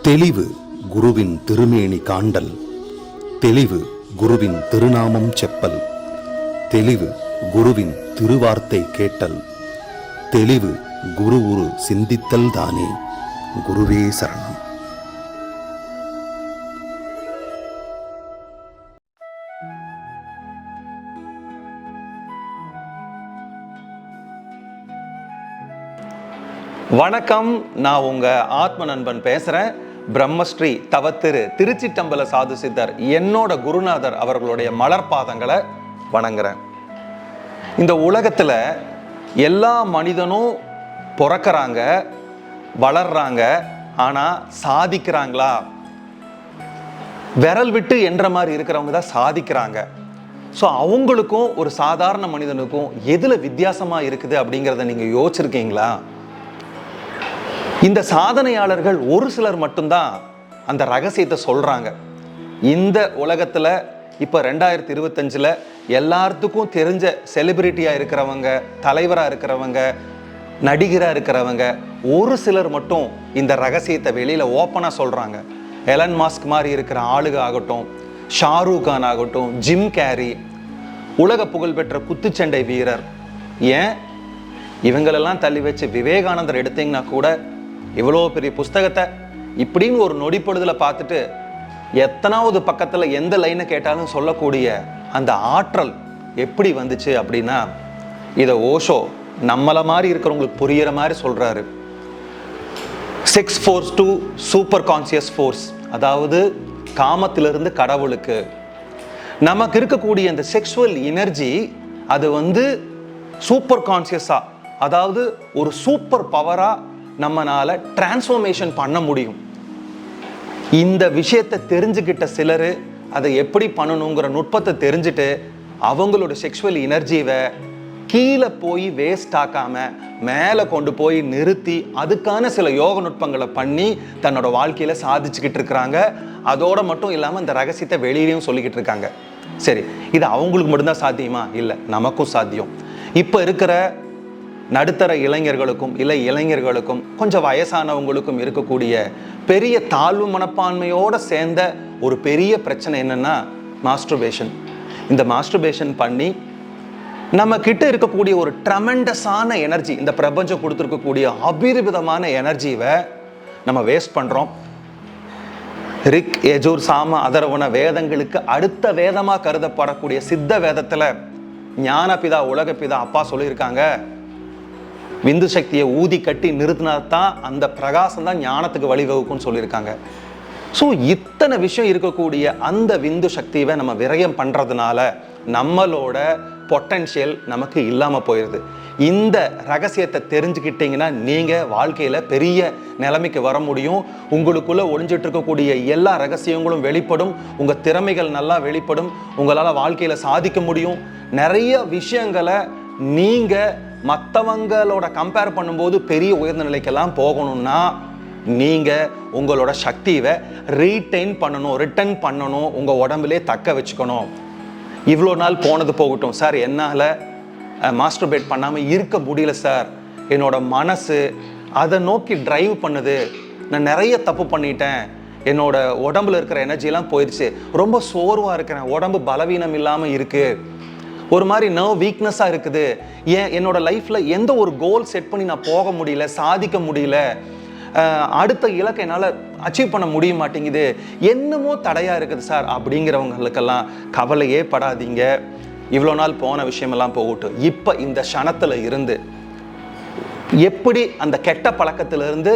தெளிவு குருவின் திருமேனி காண்டல், தெளிவு குருவின் திருநாமம் செப்பல், தெளிவு குருவின் திருவார்த்தை கேட்டல், தெளிவு குரு உரு சிந்தித்தல் தானே. குருவே சரணம். வணக்கம், நான் உங்க ஆத்ம நண்பன் பேசுறேன். பிரம்மஸ்ரீ தவத்திரு திருச்சிட்டம்பல சாது சித்தர் என்னோட குருநாதர் அவர்களுடைய மலர்பாதங்களை வணங்குறேன். இந்த உலகத்துல எல்லா மனிதனும் பிறக்கிறாங்க, வளர்றாங்க, ஆனா சாதிக்கிறாங்களா? விரல் விட்டு என்ற மாதிரி இருக்கிறவங்க தான் சாதிக்கிறாங்க. ஸோ அவங்களுக்கும் ஒரு சாதாரண மனிதனுக்கும் எதுல வித்தியாசமா இருக்குது அப்படிங்கிறத நீங்க யோசிச்சிருக்கீங்களா? இந்த சாதனையாளர்கள் ஒரு சிலர் மட்டும்தான் அந்த ரகசியத்தை சொல்றாங்க. இந்த உலகத்துல இப்ப 2025 எல்லாத்துக்கும் தெரிஞ்ச செலிபிரிட்டியா இருக்கிறவங்க, தலைவரா இருக்கிறவங்க, நடிகரா இருக்கிறவங்க ஒரு சிலர் மட்டும் இந்த ரகசியத்தை வெளியில ஓப்பனா சொல்றாங்க. எலன் மாஸ்க் மாதிரி இருக்கிற ஆளுக ஆகட்டும், ஷாருக் கான் ஆகட்டும், ஜிம் கேரி, உலக புகழ்பெற்ற குத்துச்சண்டை வீரர், ஏன் இவங்களெல்லாம் தள்ளி வச்சு விவேகானந்தர் எடுத்தீங்கன்னா கூட இவ்வளோ பெரிய புஸ்தகத்தை இப்படின்னு ஒரு நொடி பொழுதுல பார்த்துட்டு எத்தனாவது பக்கத்துல எந்த லைனை கேட்டாலும் சொல்லக்கூடிய அந்த ஆற்றல் எப்படி வந்துச்சு அப்படின்னா, இதை ஓஷோ நம்மள மாதிரி இருக்கிறவங்களுக்கு புரியுற மாதிரி சொல்றாரு. 6 force to super conscious force, அதாவது காமத்திலிருந்து கடவுளுக்கு. நமக்கு இருக்கக்கூடிய அந்த செக்ஷுவல் எனர்ஜி அது சூப்பர் கான்சியஸா, அதாவது ஒரு சூப்பர் பவரா நம்மனால டிரான்ஸ்ஃபர்மேஷன் பண்ண முடியும். இந்த விஷயத்தை தெரிஞ்சுக்கிட்ட சிலர் அதை எப்படி பண்ணணுங்கிற நுட்பத்தை தெரிஞ்சுட்டு அவங்களோட செக்ஷுவல் எனர்ஜியை கீழே போய் வேஸ்ட் ஆக்காம மேலே கொண்டு போய் நிறுத்தி அதுக்கான சில யோக நுட்பங்களை பண்ணி தன்னோட வாழ்க்கையில சாதிச்சுக்கிட்டு இருக்கிறாங்க. அதோட மட்டும் இல்லாமல் இந்த ரகசியத்தை வெளியிலையும் சொல்லிக்கிட்டு இருக்காங்க. சரி, இது அவங்களுக்கு மட்டும்தான் சாத்தியமா? இல்லை, நமக்கும் சாத்தியம். இப்போ இருக்கிற நடுத்தர இளைஞர்களுக்கும் இல்லை இளைஞர்களுக்கும் கொஞ்சம் வயசானவங்களுக்கும் இருக்கக்கூடிய பெரிய தாழ்வு மனப்பான்மையோடு சேர்ந்த ஒரு பெரிய பிரச்சனை என்னன்னா மாஸ்டர்பேஷன். இந்த மாஸ்டர்பேஷன் பண்ணி நம்ம கிட்ட இருக்கக்கூடிய ஒரு ட்ரெமெண்டஸான எனர்ஜி, இந்த பிரபஞ்சம் கொடுத்துருக்கக்கூடிய அபிரிவிதமான எனர்ஜியை நம்ம வேஸ்ட் பண்ணுறோம். ரிக், யஜூர், சாம, அதர்வன வேதங்களுக்கு அடுத்த வேதமாக கருதப்படக்கூடிய சித்த வேதத்தில் ஞானபிதா, உலகப்பிதா அப்பா சொல்லியிருக்காங்க, விந்து சக்தியை ஊதி கட்டி நிறுத்தினா தான் அந்த பிரகாசம் தான் ஞானத்துக்கு வழிவகுக்கும்னு சொல்லியிருக்காங்க. ஸோ இத்தனை விஷயம் இருக்கக்கூடிய அந்த விந்து சக்தியை நம்ம விரயம் பண்ணுறதுனால நம்மளோட பொட்டன்ஷியல் நமக்கு இல்லாமல் போயிடுது. இந்த ரகசியத்தை தெரிஞ்சுக்கிட்டீங்கன்னா நீங்கள் வாழ்க்கையில் பெரிய நிலைமைக்கு வர முடியும். உங்களுக்குள்ளே ஒளிஞ்சிட்டு இருக்கக்கூடிய எல்லா ரகசியங்களும் வெளிப்படும், உங்கள் திறமைகள் நல்லா வெளிப்படும், உங்களால் வாழ்க்கையில் சாதிக்க முடியும். நிறைய விஷயங்களை நீங்கள் மற்றவங்களோட கம்பேர் பண்ணும்போது பெரிய உயர்ந்த நிலைக்கெல்லாம் போகணும்னா நீங்கள் உங்களோட சக்தியை ரீட்டைன் பண்ணணும், ரிட்டர்ன் பண்ணணும், உங்கள் உடம்புலே தக்க வச்சுக்கணும். இவ்வளோ நாள் போனது போகட்டும் சார், என்னால் மாஸ்டர்பேட் பண்ணாமல் இருக்க முடியல சார், என்னோட மனசு அதை நோக்கி டிரைவ் பண்ணுது, நான் நிறைய தப்பு பண்ணிட்டேன், என்னோட உடம்புல இருக்கிற எனர்ஜிலாம் போயிடுச்சு, ரொம்ப சோர்வாக இருக்கிறேன், உடம்பு பலவீனம் இல்லாமல் இருக்குது, ஒரு மாதிரி நர்வ் வீக்னஸாக இருக்குது, ஏன் என்னோட லைஃப்பில் எந்த ஒரு கோல் செட் பண்ணி நான் போக முடியல, சாதிக்க முடியல, அடுத்த இலக்கை என்னால் அச்சீவ் பண்ண முடிய மாட்டேங்குது, என்னமோ தடையாக இருக்குது சார் அப்படிங்கிறவங்களுக்கெல்லாம் கவலையே படாதீங்க. இவ்வளோ நாள் போன விஷயமெல்லாம் போகட்டும். இப்போ இந்த க்ஷணத்தில் இருந்து எப்படி அந்த கெட்ட பழக்கத்திலிருந்து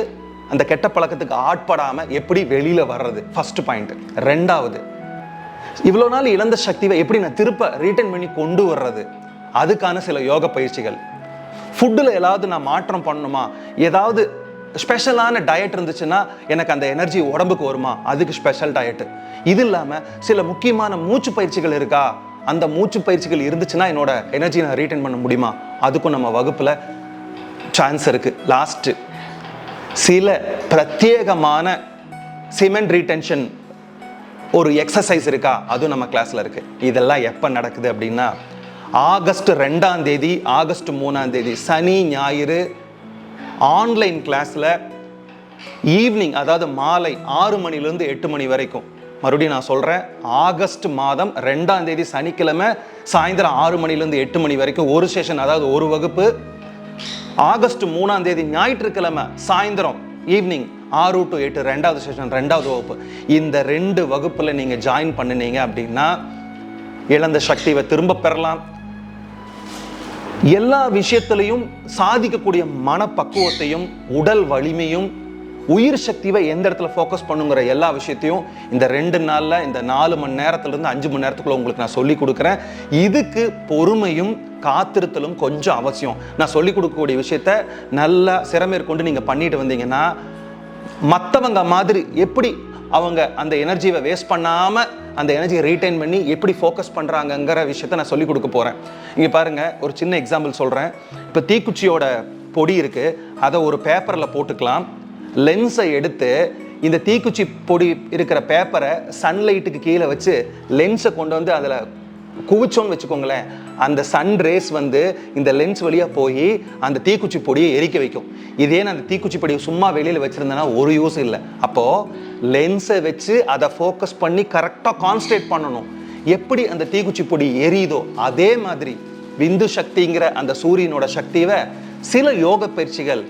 அந்த கெட்ட பழக்கத்துக்கு ஆட்படாமல் எப்படி வெளியில் வர்றது, ஃபர்ஸ்ட் பாயிண்ட். ரெண்டாவது, இவ்வளோ நாள் இழந்த சக்தியை எப்படி நான் திருப்ப ரீட்டைன் பண்ணி கொண்டு வர்றது, அதுக்கான சில யோக பயிற்சிகள். ஃபுட்டில் ஏதாவது நான் மாற்றம் பண்ணணுமா, ஏதாவது ஸ்பெஷலான டயட் இருந்துச்சுன்னா எனக்கு அந்த எனர்ஜி உடம்புக்கு வருமா, அதுக்கு ஸ்பெஷல் டயட்டு. இது இல்லாமல் சில முக்கியமான மூச்சு பயிற்சிகள் இருக்கா, அந்த மூச்சு பயிற்சிகள் இருந்துச்சுன்னா என்னோட எனர்ஜி நான் ரீட்டைன் பண்ண முடியுமா, அதுக்கும் நம்ம வகுப்பில் சான்ஸ் இருக்குது. லாஸ்ட்டு, சில பிரத்யேகமான சிமெண்ட் ரீடென்ஷன் ஒரு எக்ஸசைஸ் இருக்கா, அதுவும் நம்ம கிளாஸில் இருக்குது. இதெல்லாம் எப்போ நடக்குது அப்படின்னா ஆகஸ்ட் 2ஆம் தேதி, ஆகஸ்ட் 3ஆம் தேதி சனி ஞாயிறு ஆன்லைன் கிளாஸில் ஈவினிங், அதாவது மாலை 6 மணிலேருந்து 8 மணி வரைக்கும். மறுபடியும் நான் சொல்கிறேன், ஆகஸ்ட் மாதம் 2ஆம் தேதி சனிக்கிழமை சாயந்தரம் 6 மணிலேருந்து 8 மணி வரைக்கும் ஒரு செஷன், அதாவது ஒரு வகுப்பு. ஆகஸ்ட் 3ஆம் தேதி ஞாயிற்றுக்கிழமை சாயந்தரம் ஈவினிங் 6 to 8 2வது செஷன், 2வது வகுப்பு. இந்த 2 வகுப்பில் நீங்கள் ஜாயின் பண்ணினீங்க அப்படின்னா இழந்த சக்தியை திரும்ப பெறலாம். எல்லா விஷயத்திலையும் சாதிக்கக்கூடிய மனப்பக்குவத்தையும் உடல் வலிமையும் உயிர் சக்தியை எந்த இடத்துல ஃபோக்கஸ் பண்ணுங்கிற எல்லா விஷயத்தையும் இந்த 2 நாளில், இந்த 4 மணி நேரத்துலேருந்து 5 மணி நேரத்துக்குள்ள உங்களுக்கு நான் சொல்லி கொடுக்குறேன். இதுக்கு பொறுமையும் காத்திருத்தலும் கொஞ்சம் அவசியம். நான் சொல்லி கொடுக்கக்கூடிய விஷயத்த நல்லா சிறமேற்கொண்டு நீங்கள் பண்ணிட்டு வந்தீங்கன்னா மற்றவங்க மாதிரி எப்படி அவங்க அந்த எனர்ஜியை வேஸ்ட் பண்ணாமல் அந்த எனர்ஜியை ரீட்டைன் பண்ணி எப்படி ஃபோக்கஸ் பண்ணுறாங்கங்கிற விஷயத்த நான் சொல்லிக் கொடுக்க போகிறேன். இங்கே பாருங்கள், ஒரு சின்ன எக்ஸாம்பிள் சொல்கிறேன். இப்போ தீக்குச்சியோட பொடி இருக்குது, அதை ஒரு பேப்பரில் போட்டுக்கலாம். லென்ஸை எடுத்து இந்த தீக்குச்சி பொடி இருக்கிற பேப்பரை சன்லைட்டுக்கு கீழே வச்சு லென்ஸை கொண்டு வந்து அதில் குவிச்சோன்னு வச்சுக்கோங்களேன். அந்த சன் ரேஸ் வந்து இந்த லென்ஸ் வழியாக போய் அந்த தீக்குச்சி பொடியை எரிக்க வைக்கும். இதே நான் அந்த தீக்குச்சி பொடியை சும்மா வெளியில் வச்சுருந்தேன்னா ஒரு யூஸ் இல்லை. அப்போது லென்ஸை வச்சு அதை ஃபோக்கஸ் பண்ணி கரெக்டாக கான்சன்ட்ரேட் பண்ணணும். எப்படி அந்த தீக்குச்சி பொடி எரியுதோ அதே மாதிரி விந்து சக்திங்கிற அந்த சூரியனோட சக்தியை சில யோக பயிற்சிகள்,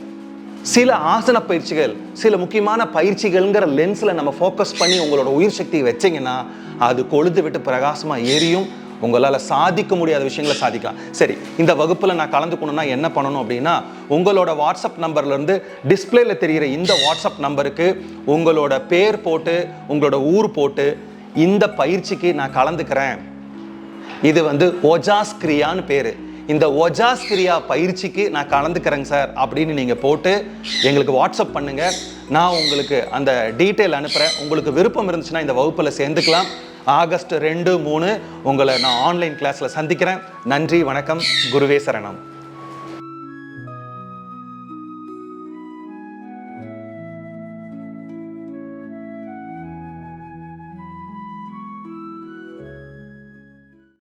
சில ஆசன பயிற்சிகள், சில முக்கியமான பயிற்சிகள்ங்கிற லென்ஸில் நம்ம ஃபோக்கஸ் பண்ணி உங்களோட உயிர் சக்தியை வச்சிங்கன்னா அது கொழுந்து விட்டு பிரகாசமாக எரியும். உங்களால் சாதிக்க முடியாத விஷயங்களை சாதிக்கலாம். சரி, இந்த வகுப்பில் நான் கலந்துக்கணும்னா என்ன பண்ணணும் அப்படின்னா, உங்களோட வாட்ஸ்அப் நம்பர்லேருந்து டிஸ்பிளேல தெரிகிற இந்த வாட்ஸ்அப் நம்பருக்கு உங்களோட பேர் போட்டு உங்களோட ஊர் போட்டு இந்த பயிற்சிக்கு நான் கலந்துக்கிறேன், இது வந்து ஓஜாஸ் கிரியான்னு பேர், இந்த ஓஜாஸ் கிரியா பயிற்சிக்கு நான் கலந்துக்கிறேங்க சார் அப்படின்னு நீங்கள் போட்டு எங்களுக்கு வாட்ஸ்அப் பண்ணுங்கள். நான் உங்களுக்கு அந்த டீட்டெயில் அனுப்புகிறேன். உங்களுக்கு விருப்பம் இருந்துச்சுன்னா இந்த வகுப்பில் சேர்ந்துக்கலாம். ஆகஸ்ட் 2, 3 உங்களை நான் ஆன்லைன் கிளாஸில் சந்திக்கிறேன். நன்றி, வணக்கம், குருவே சரணம்.